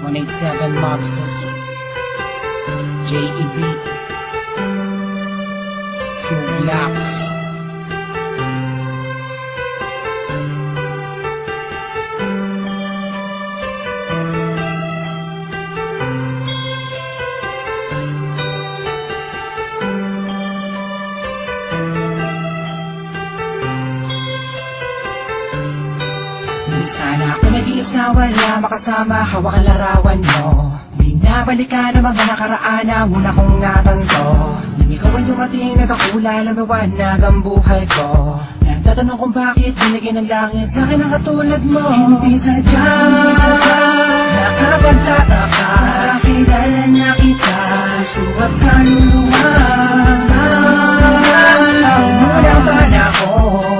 187 Mobsters, JEB, True Laps. Sana ako nag-iisa, wala makasama, hawak ang larawan mo. Binabalikan ang mga nakaraan na una kong natanto. Nang ikaw ay dumating, nagkakula, lumiwanag ang buhay ko. Nagtatanong kung bakit binigyan ng langit sa akin ang katulad mo. Hindi sadya, nakapagtataka, kilala na kita sa puso at kaluluwa. Unang bala ko,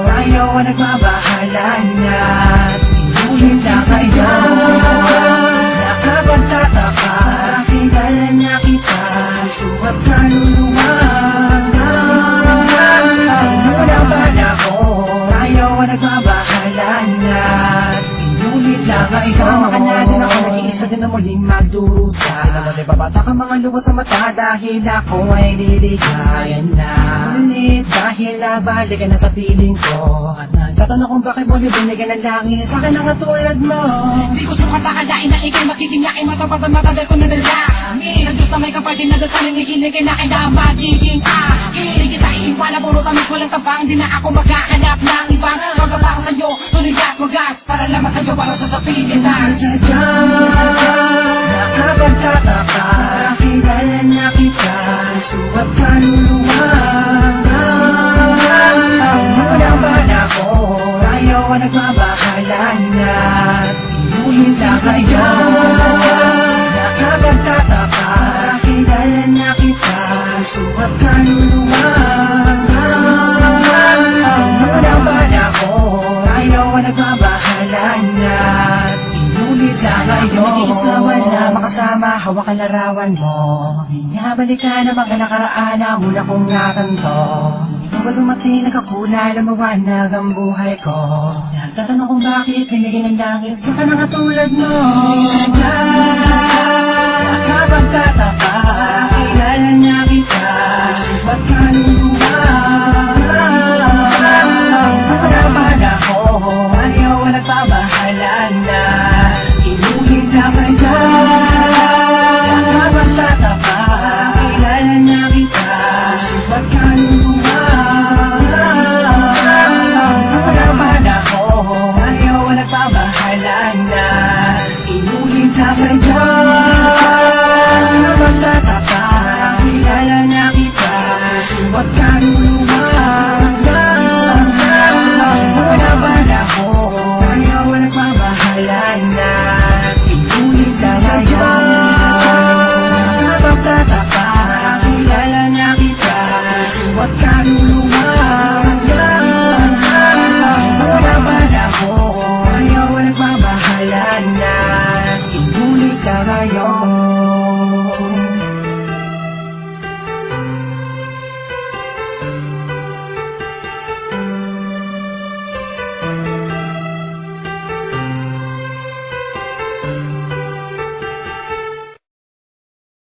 ayaw ang nagmabahalan na inulit lang sa iyo. Nakapagtataka, kilala na kita sa puso at kaluluwa. Unang bala ko, ayaw ang nagmabahalan na inulit lang sa iyo. Kasama ka na din ako, nag-iisa din na muling magdurusa. Di naman ibabata ka mga luwa sa mata dahil ako ay liligayan na ulit. Dahil nabalikan na sa piling ko at nagtatanong kung bakit mo binigyan ng langit sa akin ang katulad mo. Di ko sukat akalain na ikay magiging yakin, matapad ang matagal ko nadalangin. Sa Diyos na may kapal din na dasalin, hinihiligay na kaya magiging akin. Di kita iiwala, puro tamis walang tabang. Di na ako maghahanap ng ibang magkapang sa'yo, tuloy at wagas para lamang sa'yo para sa Pilipinas. Sadya, nakapagtataka, kilala na kita sa puso at kaluluwa. Unang bala ko, ayaw ang nagmabahalan na inulit lang sa iyo. Nakapagtataka, kilala na kita sa puso at kaluluwa. Unang bala ko, ayaw ang nagmabahalan na inulit lang sa iyo. Nag-iisa, wala makasama, hawak ang larawan mo. Binabalikan ang mga nakaraan na una kong natanto. Ikaw ba dumating, nagkakula, lumawanag ang buhay ko. Nagtatanong kung bakit binigyan ng langit sa kanang katulad mo. Sadya, nakapagtataka, kilala na kita, ba't kaluluwa? Unang bala ko, ayaw ang nagbabahalan na inulit lang sa iyo. Nakapagtataka, kilala na kita, ba't kaluluwa? Unang bala ko, ayaw ang nagbabahalan na inulit lang sa iyo. Nakapagtataka, kilala na kita, ba't kaluluwa? Unang bala ko, ayaw ang nagbabahalan na inulit lang sa iyo. Nakapagtataka, kilala na kita, ba't kaluluwa?